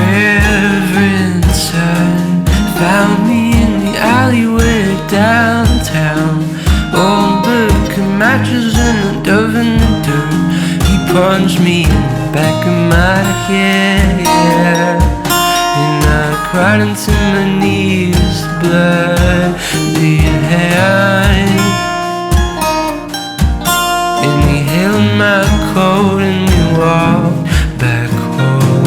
Reverend son found me in the alleyway downtown. Old book and matches and a dove in the dirt. He punched me in the back of my head, yeah. And I cried into my knees, blood behind. And he held my coat and we walked back home.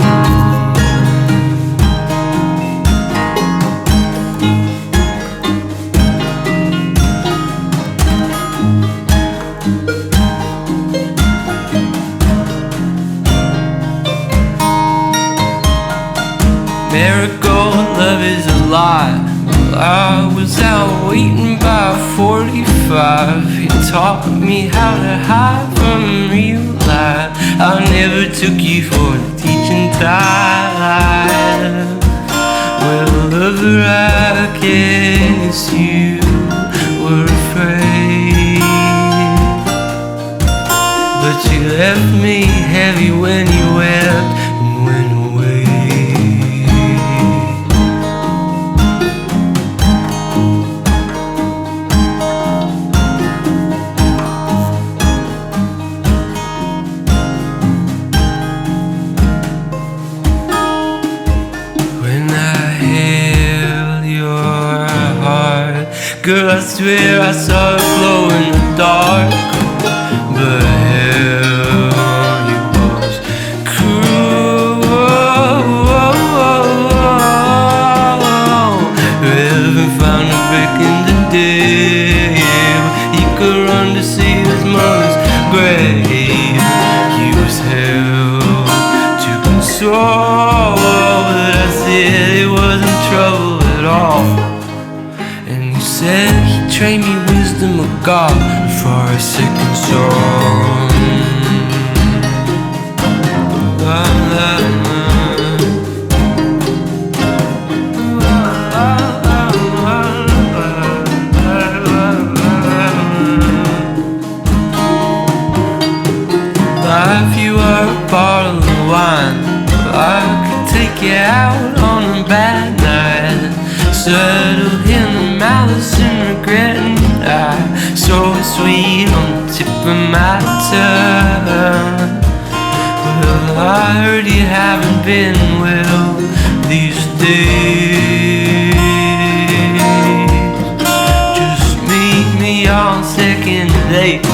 Marigold love is a lie. Well, I was out waiting by 45. He taught me how to hide from real life. I never took you for a teaching type. Well, lover, I guess you were afraid, but you left me heavy when you wept and went away. Girl, I swear I saw it glow in the dark, but hell, you was cruel. Heaven found a brick in the day. He could run to see his mother's grave. He was held to console, but I said it wasn't trouble at all. Said he trained me wisdom of God for a second song. If you were a bottle of wine, I could take you out on a bad night. Settle in the malice and regret, and I so sweet on the tip of my tongue. Well, I heard you haven't been well these days. Just meet me on 2nd and 8th